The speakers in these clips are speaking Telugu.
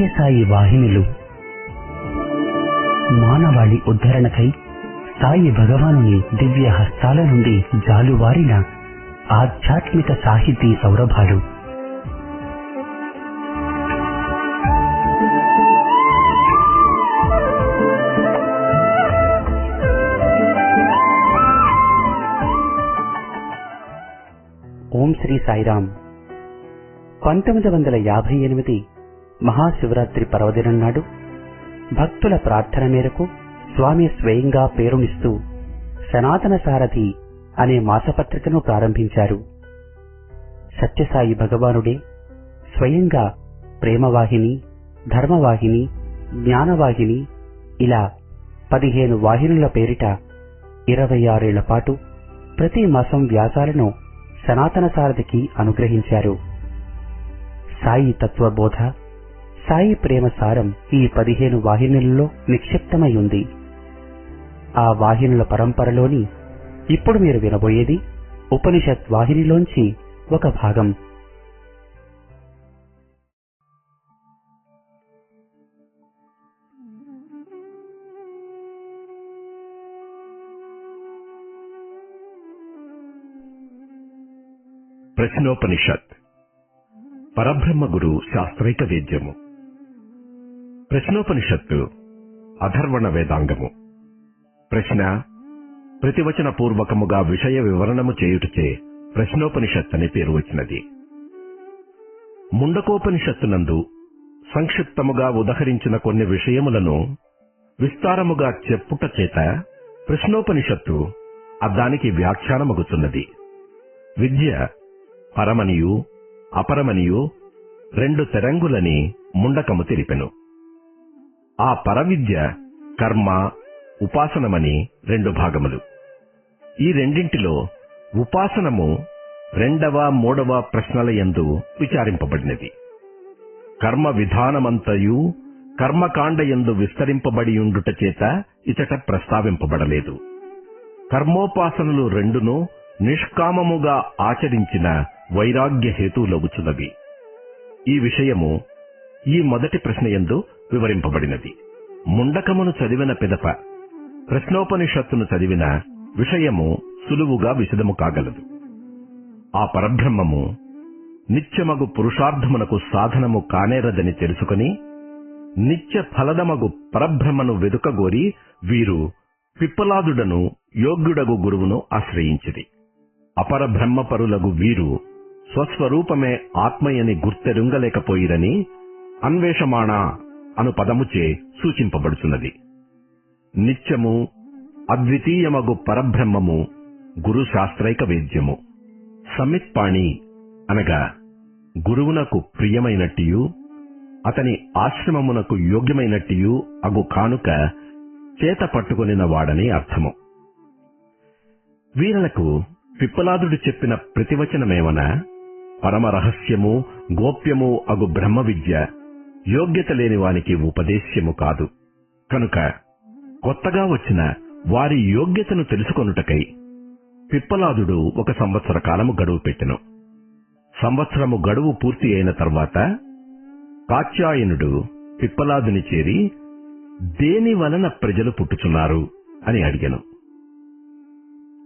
సత్యసాయి వాహినులు మానవాళి ఉద్ధరణకై సాయి భగవానుని దివ్య హస్తాల నుండి జాలువారిన ఆధ్యాత్మిక సాహితీ సౌరభాలు. ఓం శ్రీ సాయిరాం. 1958 మహాశివరాత్రి పర్వదినం నాడు భక్తుల ప్రార్థన మేరకు స్వామి స్వయంగా పేరునిస్తూ సనాతన సారథి అనే మాసపత్రికను ప్రారంభించారు. సత్యసాయి భగవానుడే స్వయంగా ప్రేమవాహిని, ధర్మవాహిని, జ్ఞానవాహిని ఇలా 15 వాహినుల పేరిట 26 ఏళ్ల పాటు ప్రతి మాసం వ్యాసాలను సనాతన సారథికి అనుగ్రహించారు. సాయి తత్వబోధ, సాయి ప్రేమ సారం ఈ 15 వాహినులలో నిక్షిప్తమై ఉంది. ఆ వాహినుల పరంపరలోని ఇప్పుడు మీరు వినబోయేది ఉపనిషత్ వాహినిలోంచి ఒక భాగం. ప్రశ్నోపనిషత్ పరబ్రహ్మ గురు శాస్త్రైక వేద్యము. ప్రశ్నోపనిషత్తు అథర్వణ వేదాంగము. ప్రశ్న ప్రతివచన పూర్వకముగా విషయ వివరణము చేయుటచే ప్రశ్నోపనిషత్ అనే పేరు వచ్చినది. ముండకోపనిషత్తునందు సంక్షిప్తముగా ఉదహరించిన కొన్ని విషయములను విస్తారముగా చెప్పుట చేత ప్రశ్నోపనిషత్తు దానికి వ్యాఖ్యానమగుచున్నది. విద్య పరమనియు అపరమనియు 2 తెరంగులని ముండకము తెలిపెను. ఆ పరవిద్య కర్మ, ఉపాసనమని 2 భాగములు. ఈ రెండింటిలో ఉపాసనము 2వ, 3వ ప్రశ్నల యందు విచారింపబడినది. కర్మ విధానమంతయు కర్మకాండ యందు విస్తరింపబడియుండుట చేత ఇచట ప్రస్తావింపబడలేదు. కర్మోపాసనలు 2ను నిష్కామముగా ఆచరించిన వైరాగ్య హేతువులవుచున్నవి. ఈ విషయము ఈ మొదటి ప్రశ్న యందు వివరింపబడినది. ముండకమును చదివిన పిదప ప్రశ్నోపనిషత్తును చదివిన విషయము సులువుగా విశదము కాగలదు. ఆ పరబ్రహ్మము నిత్యమగు పురుషార్థమునకు సాధనము కానేరదని తెలుసుకుని నిత్య ఫలదమగు పరబ్రహ్మను వెదుకగోరి వీరు పిప్పలాదుడను యోగ్యుడగు గురువును ఆశ్రయించిరి. అపరబ్రహ్మపరులగు వీరు స్వస్వరూపమే ఆత్మయని గుర్తెరుంగలేకపోయిరని అన్వేషమాణ అను పదముచే సూచింపబడుచున్నది. నిత్యము అద్వితీయమగు పరబ్రహ్మము గురు శాస్త్రైక వేద్యము. సమిత్పాణి అనగా గురువునకు ప్రియమైనట్టియు అతని ఆశ్రమమునకు యోగ్యమైనట్టియు అగు కానుక చేత పట్టుకొనిన వాడని అర్థము. వీరులకు పిప్పలాదుడు చెప్పిన ప్రతివచనమేమన పరమరహస్యము, గోప్యము అగు బ్రహ్మ విద్య యోగ్యత లేని వానికి ఉపదేశ్యము కాదు. కనుక కొత్తగా వచ్చిన వారి యోగ్యతను తెలుసుకొనుటకై పిప్పలాదుడు 1 సంవత్సర కాలము గడువు పెట్టెను. సంవత్సరము గడువు పూర్తి అయిన తర్వాత కాత్యాయనుడు పిప్పలాదుని చేరి దేని వలన ప్రజలు పుట్టుచున్నారు అని అడిగెను.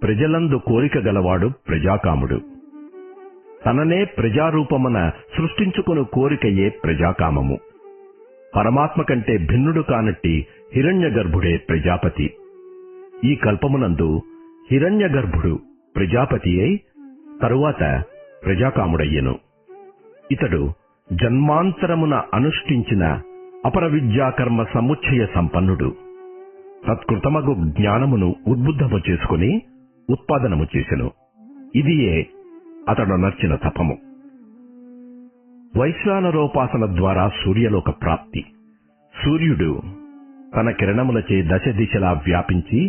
ప్రజలందు కోరిక గలవాడు ప్రజాకాముడు. తననే ప్రజారూపమున సృష్టించుకొను కోరికయే ప్రజాకామము. పరమాత్మ కంటే భిన్నుడు కానట్టి హిరణ్య గర్భుడే ప్రజాపతి. ఈ కల్పమునందు హిరణ్య గర్భుడు ప్రజాపతి అయి తరువాత ప్రజాకాముడయ్యెను. ఇతడు జన్మాంతరమున అనుష్ఠించిన అపర విద్యాకర్మ సముచ్చయ సంపన్నుడు. తత్కృతమగు జ్ఞానమును ఉద్బుద్ధము చేసుకుని ఉత్పాదనము చేసెను. ఇదియే అతడు నర్చిన తపము. వైశ్వానరోపాసన ద్వారా సూర్యలోక ప్రాప్తి. సూర్యుడు తన కిరణములచే దశ దిశలా వ్యాపించి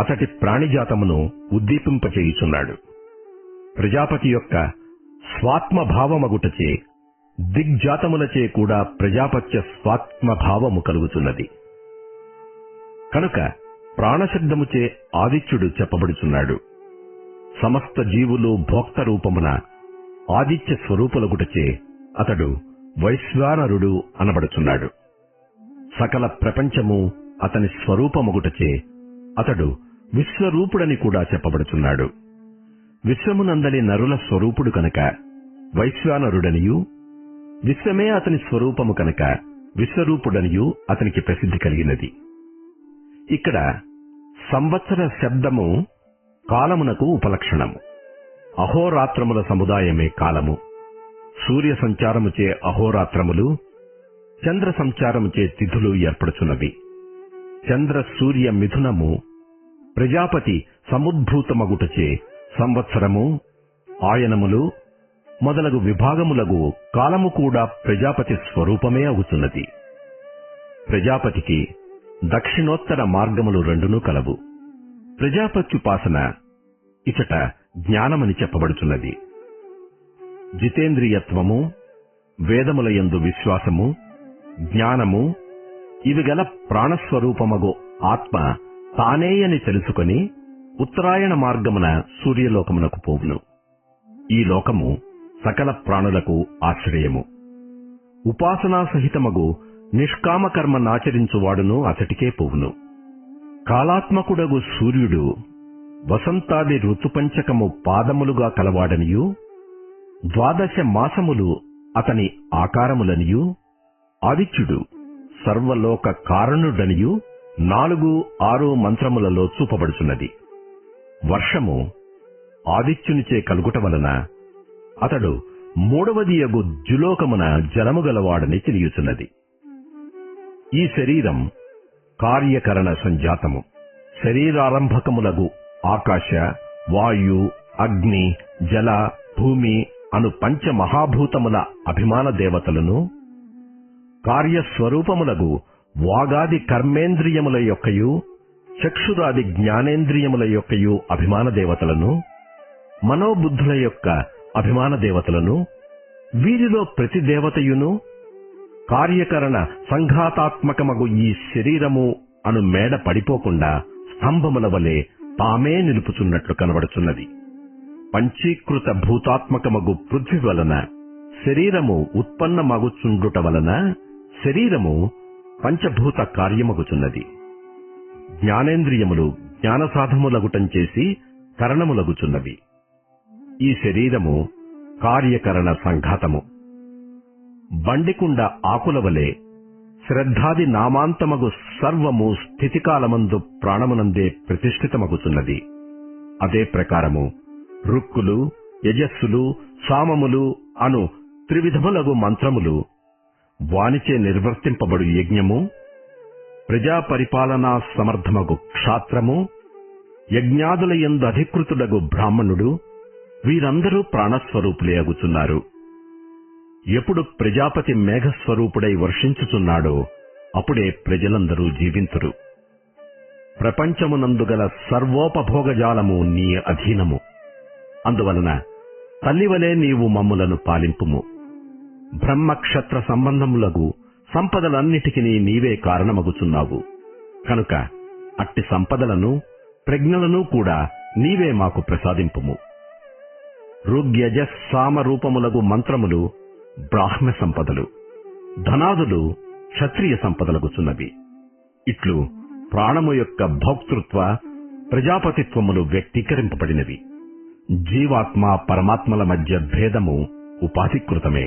అతటి ప్రాణిజాతమును ఉద్దీపింపచేయుచున్నాడు. ప్రజాపతి యొక్క స్వాత్మభావమగుటచే దిగ్జాతములచే కూడా ప్రజాపత్య స్వాత్మభావము కలుగుతున్నది. కనుక ప్రాణశబ్దముచే ఆదిత్యుడు చెప్పబడుచున్నాడు. సమస్త జీవులు భోక్త రూపమున ఆదిత్య స్వరూపులగుటచే అతడు వైశ్వానరుడు అనబడుచున్నాడు. సకల ప్రపంచము అతని స్వరూపమొగుటచే అతడు విశ్వరూపుడని కూడా చెప్పబడుచున్నాడు. విశ్వమునందలి నరుల స్వరూపుడు కనుక వైశ్వానరుడనియు, విశ్వమే అతని స్వరూపము కనుక విశ్వరూపుడనియు అతనికి ప్రసిద్ధి కలిగినది. ఇక్కడ సంవత్సర శబ్దము కాలమునకు ఉపలక్షణము. అహోరాత్రముల సముదాయమే కాలము. సూర్య సంచారముచే అహోరాత్రములు, చంద్ర సంచారముచే తిథులు ఏర్పడుచున్నవి. చంద్ర సూర్య మిథునము ప్రజాపతి సముద్భూతమగుటచే సంవత్సరము, ఆయనములు మొదలగు విభాగములగు కాలము కూడా ప్రజాపతి స్వరూపమే అగుచున్నది. ప్రజాపతికి దక్షిణోత్తర మార్గములు రెండునూ కలవు. ప్రజాపత్యుపాసన ఇచట జ్ఞానమని చెప్పబడుచున్నది. జితేంద్రియత్వము, వేదములయందు విశ్వాసము, జ్ఞానము ఇవి గల ప్రాణస్వరూపమగు ఆత్మ తానేయని తెలుసుకొని ఉత్తరాయణ మార్గమున సూర్యలోకమునకు పోవును. ఈ లోకము సకల ప్రాణులకు ఆశ్రయము. ఉపాసనా సహితమగు నిష్కామకర్మ నాచరించువాడును అతటికే పోవును. కాలాత్మకుడగు సూర్యుడు వసంతాది ఋతుపంచకము పాదములుగా కలవాడనియు, 12 మాసములు అతని ఆకారములనియు, ఆదిత్యుడు సర్వలోక కారణుడనియు 4, 6 మంత్రములలో చూపబడుచున్నది. వర్షము ఆదిత్యునిచే కలుగుట వలన అతడు 3వదియగు జులోకమున జలము గలవాడని తెలియుచున్నది. ఈ శరీరం కార్యకరణ సంజాతము. శరీరారంభకములగు ఆకాశ, వాయు, అగ్ని, జల, భూమి అను పంచమహాభూతముల అభిమాన దేవతలను, కార్యస్వరూపములగు వాగాది కర్మేంద్రియముల యొక్కయు, చక్షురాది జ్ఞానేంద్రియముల యొక్కయు అభిమాన దేవతలను, మనోబుద్ధుల యొక్క అభిమాన దేవతలను, వీరిలో ప్రతి దేవతయును కార్యకరణ సంఘాతాత్మకమగు ఈ శరీరము అను మేడ పడిపోకుండా స్తంభముల వలె తామే నిలుపుచున్నట్లు కనబడుచున్నది. పంచీకృత భూతాత్మకమగు పృథ్వీ వలన శరీరము ఉత్పన్నమగుచుండుట వలన శరీరము పంచభూత కార్యమగుచున్నది. జ్ఞానేంద్రియములు జ్ఞానసాధములగుటం చేసి కరణములగుచున్నవి. ఈ శరీరము కార్యకరణ సంఘాతము. బండికుండ ఆకుల వలె శ్రద్ధాది నామాంతమగు సర్వము స్థితికాలమందు ప్రాణమునందే ప్రతిష్ఠితమగుచున్నది. అదే ప్రకారము రుక్కులు, యజస్సులు, సామములు అను త్రివిధములగు మంత్రములు, వానిచే నిర్వర్తింపబడు యజ్ఞము, ప్రజాపరిపాలనా సమర్థమగు క్షాత్రము, యజ్ఞాదులయందు అధికృతుడగు బ్రాహ్మణుడు, వీరందరూ ప్రాణస్వరూపులే అగుచున్నారు. ఎప్పుడు ప్రజాపతి మేఘస్వరూపుడై వర్షించుచున్నాడో అప్పుడే ప్రజలందరూ జీవింతురు. ప్రపంచమునందుగల సర్వోపభోగజాలము నీ అధీనము. అందువలన తల్లివలే నీవు మమ్ములను పాలింపుము. బ్రహ్మక్షత్ర సంబంధములగు సంపదలన్నిటికీ నీవే కారణమగుచున్నావు. కనుక అట్టి సంపదలను ప్రజ్ఞలను కూడా నీవే మాకు ప్రసాదింపుము. ఋగ్యజస్సామ రూపములగు మంత్రములు బ్రాహ్మ సంపదలు, ధనాదులు క్షత్రియ సంపదలగుచున్నవి. ఇట్లు ప్రాణము యొక్క భోక్తృత్వ ప్రజాపతిత్వములు వ్యక్తీకరింపబడినవి. జీవాత్మ పరమాత్మల మధ్య భేదము ఉపాధికృతమే.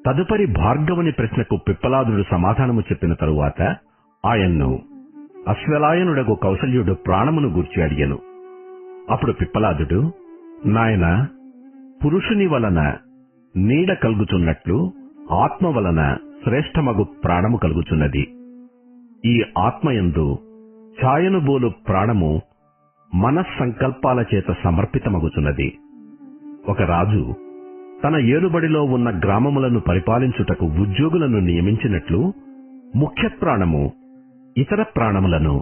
తదుపరి భార్గవుని ప్రశ్నకు పిప్పలాదుడు సమాధానము చెప్పిన తరువాత ఆయన్ను అశ్వలాయనుడగు కౌసల్యుడు ప్రాణమును గూర్చి అడిగెను. అప్పుడు పిప్పలాదుడు, నాయనా, పురుషుని వలన నీడ కలుగుచున్నట్లు ఆత్మ వలన శ్రేష్టమగు ప్రాణము కలుగుచున్నది. ఈ ఆత్మయందు ఛాయనుబోలు ప్రాణము మనస్సంకల్పాల చేత సమర్పితమగుచున్నది. ఒక రాజు తన ఏలుబడిలో ఉన్న గ్రామములను పరిపాలించుటకు ఉద్యోగులను నియమించినట్లు ముఖ్య ప్రాణము ఇతర ప్రాణములను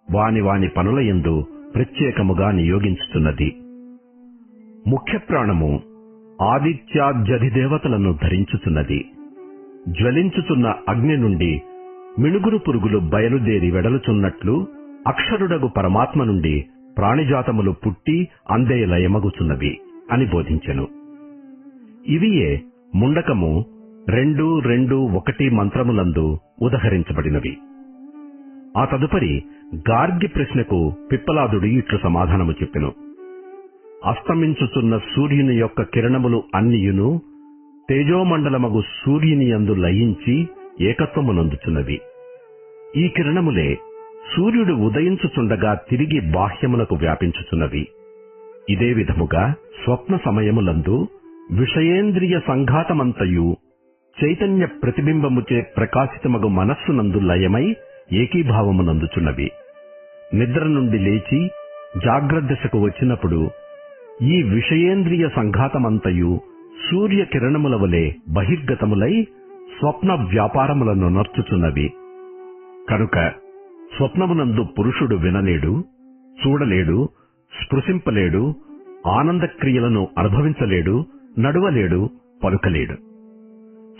వాని వాని పనులయందు ప్రత్యేకముగా నియోగించుతున్నది. ముఖ్య ప్రాణము ఆదిత్యాద్యధిదేవతలను ధరించుతున్నది. జ్వలించుచున్న అగ్ని నుండి మిణుగురు పురుగులు బయలుదేరి వెడలుచున్నట్లు అక్షరుడగు పరమాత్మ నుండి ప్రాణిజాతములు పుట్టి అందే లయమగుచున్నవి అని బోధించెను. ఇవియే ముండకము, 2:2:1 మంత్రములందు ఉదహరించబడినవి. ఆ తదుపరి గార్గి ప్రశ్నకు పిప్పలాదుడు ఇట్లు సమాధానము చెప్పెను. అస్తమించుచున్న సూర్యుని యొక్క కిరణములు అన్నియును తేజోమండలమగు సూర్యుని యందు లయించి ఏకత్వమునందుచున్నవి. ఈ కిరణములే సూర్యుడు ఉదయించుచుండగా తిరిగి బాహ్యమునకు వ్యాపించుచున్నవి. ఇదే విధముగా స్వప్న సమయములందు విషయేంద్రియ సంఘాతమంతయు చైతన్య ప్రతిబింబముచే ప్రకాశితమగు మనస్సునందు లయమై ఏకీభావమునందుచున్నవి. నిద్ర నుండి లేచి జాగ్రత్తదశకు వచ్చినప్పుడు ఈ విషయేంద్రియ సంఘాతమంతయు సూర్యకిరణముల వలె బహిర్గతములై స్వప్న వ్యాపారములను నర్చుచున్నవి. కనుక స్వప్నమునందు పురుషుడు వినలేడు, చూడలేడు, స్పృశింపలేడు, ఆనందక్రియలను అనుభవించలేడు, నడువలేడు, పలుకలేడు.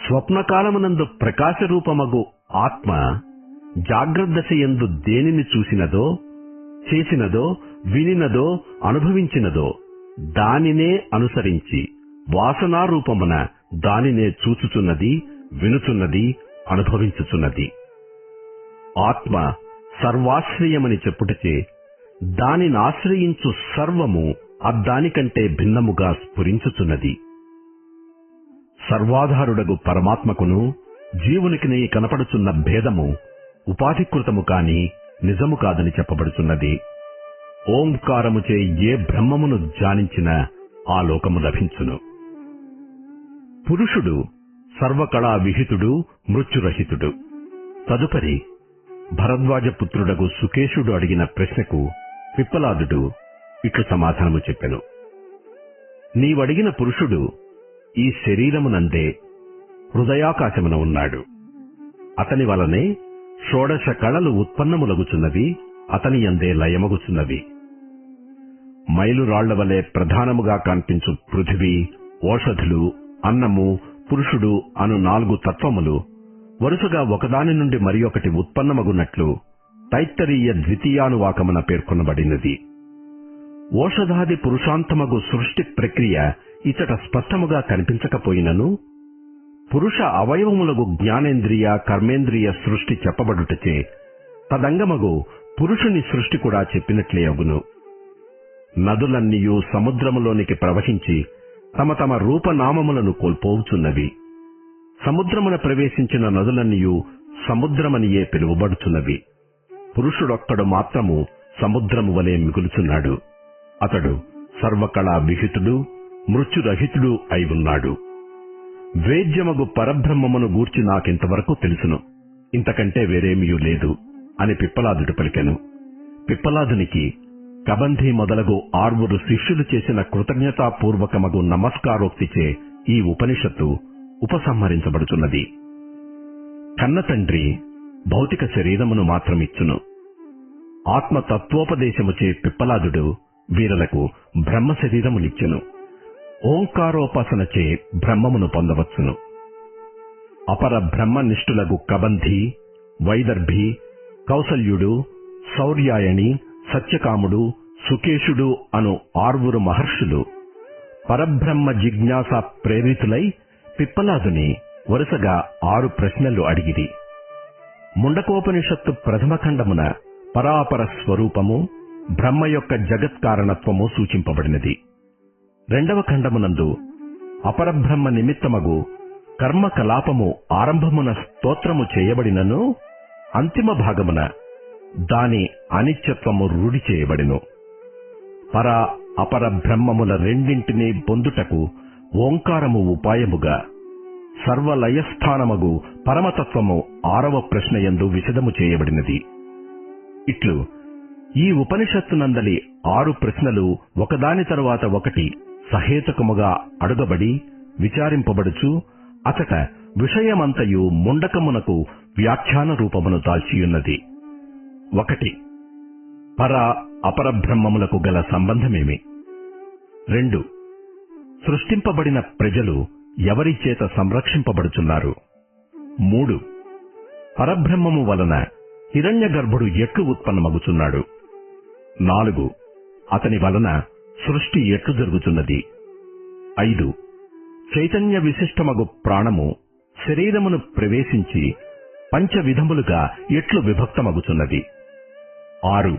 స్వప్నకాలమునందు ప్రకాశరూపమగు ఆత్మ జాగ్రత్తదశయందు దేనిని చూసినదో, చేసినదో, వినినదో, అనుభవించినదో దానినే అనుసరించి వాసనారూపమున దానినే చూచుచున్నది, వినుచున్నది, అనుభవించుచున్నది. ఆత్మ సర్వాశ్రయమని చెప్పుటచే దానినాశ్రయించు సర్వము అద్దానికంటే భిన్నముగా స్ఫురించుచున్నది. సర్వాధారుడగు పరమాత్మకును జీవునికి కనపడుచున్న భేదము ఉపాధికృతము కాని నిజము కాదని చెప్పబడుచున్నది. ఓంకారముచే ఏ బ్రహ్మమును ధ్యానించినా ఆ లోకము లభించును. పురుషుడు సర్వకళా విహితుడు, మృత్యురహితుడు. తదుపరి భరద్వాజపుత్రుడగు సుకేశుడు అడిగిన ప్రశ్నకు పిప్పలాదుడు ఇట్లు సమాధానము చెప్పెను. నీవడిగిన పురుషుడు ఈ శరీరమునందే హృదయాకాశమున ఉన్నాడు. అతని వలనే షోడశ కళలు ఉత్పన్నములగుచున్నవి, అతని యందే లయమగుచున్నవి. మైలురాళ్ల వలె ప్రధానముగా కనిపించు పృథివీ, ఓషధులు, అన్నము, పురుషుడు అను 4 తత్వములు వరుసగా ఒకదాని నుండి మరి ఒకటి ఉత్పన్నమగునట్లు తైత్తరీయ ద్వితీయానువాకమున పేర్కొనబడినది. ఓషధాది పురుషాంతమగు సృష్టి ప్రక్రియ ఇచట స్పష్టముగా కనిపించకపోయినను పురుష అవయవములగు జ్ఞానేంద్రియ, కర్మేంద్రియ సృష్టి చెప్పబడుటచే తదంగమగు పురుషుని సృష్టి కూడా చెప్పినట్లే అగును. నదులన్నీయు సముద్రములోనికి ప్రవహించి తమ తమ రూపనామములను కోల్పోవుచున్నవి. సముద్రమున ప్రవేశించిన నదులన్నీయు సముద్రమనియే పిలువబడుచున్నవి. పురుషుడొక్కడు మాత్రము సముద్రము వలె మిగులుచున్నాడు. అతడు సర్వకళా విహితుడు, మృత్యురహితుడు అయి ఉన్నాడు. వేద్యమగు పరబ్రహ్మమును గూర్చి నాకింతవరకు తెలుసును, ఇంతకంటే వేరేమియూ లేదు అని పిప్పలాదుడు పలికెను. పిప్పలాదునికి కబంధి మొదలగు 6 శిష్యులు చేసిన కృతజ్ఞతాపూర్వకమగు నమస్కారోక్తిచే ఈ ఉపనిషత్తు ఉపసంహరించబడుచున్నది. కన్నతండ్రి భౌతిక శరీరమును మాత్రమిచ్చును. ఆత్మతత్వోపదేశముచే పిప్పలాదుడు వీరులకు బ్రహ్మ శరీరమునిచ్చెను. ఓంకారోపాసనచే బ్రహ్మమును పొందవచ్చును. అపర బ్రహ్మనిష్ఠులగు కబంధి, వైదర్భి, కౌసల్యుడు, శౌర్యాయణి, సత్యకాముడు, సుకేశుడు అను 6 మహర్షులు పరబ్రహ్మ జిజ్ఞాస ప్రేరితులై పిప్పలాదుని వరుసగా 6 ప్రశ్నలు అడిగిరి. ముండకోపనిషత్తు ప్రథమ ఖండమున పరాపర స్వరూపము, బ్రహ్మ యొక్క జగత్కారణత్వము సూచింపబడినది. 2వ ఖండమునందు అపరబ్రహ్మ నిమిత్తమగు కర్మకలాపము ఆరంభమున స్తోత్రము చేయబడినను అంతిమ భాగమున దాని అనిత్యత్వము రూఢి చేయబడిను. అపర బ్రహ్మముల రెండింటినీ పొందుటకు ఓంకారము ఉపాయముగా సర్వలయస్థానమగు పరమతత్వము 6వ ప్రశ్నయందు విశదము చేయబడినది. ఇట్లు ఈ ఉపనిషత్తునందలి 6 ప్రశ్నలు ఒకదాని తరువాత ఒకటి సహేతుకముగా అడుగబడి విచారింపబడుచు అచట విషయమంతయు ముండకమునకు వ్యాఖ్యాన రూపమును దాల్చియున్నది. 1. అపరబ్రహ్మములకు గల సంబంధమేమి? 2. సృష్టింపబడిన ప్రజలు ఎవరిచేత సంరక్షింపబడుచున్నారు? 3. పరబ్రహ్మము వలన హిరణ్య గర్భుడు ఎట్లు ఉత్పన్నమగుచున్నాడు? 4. అతని వలన సృష్టి ఎట్లు జరుగుతున్నది? 5. చైతన్య విశిష్టమగు ప్రాణము శరీరమును ప్రవేశించి పంచవిధములుగా ఎట్లు విభక్తమగుచున్నది. 6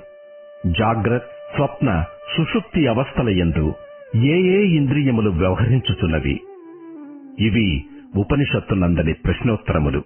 జాగ్రత్, స్వప్న, సుషుప్తి అవస్థలయందు ఏ ఏ ఇంద్రియములు వ్యవహరించుచున్నవి. ఇవి ఉపనిషత్తునందలి ప్రశ్నోత్తరములు.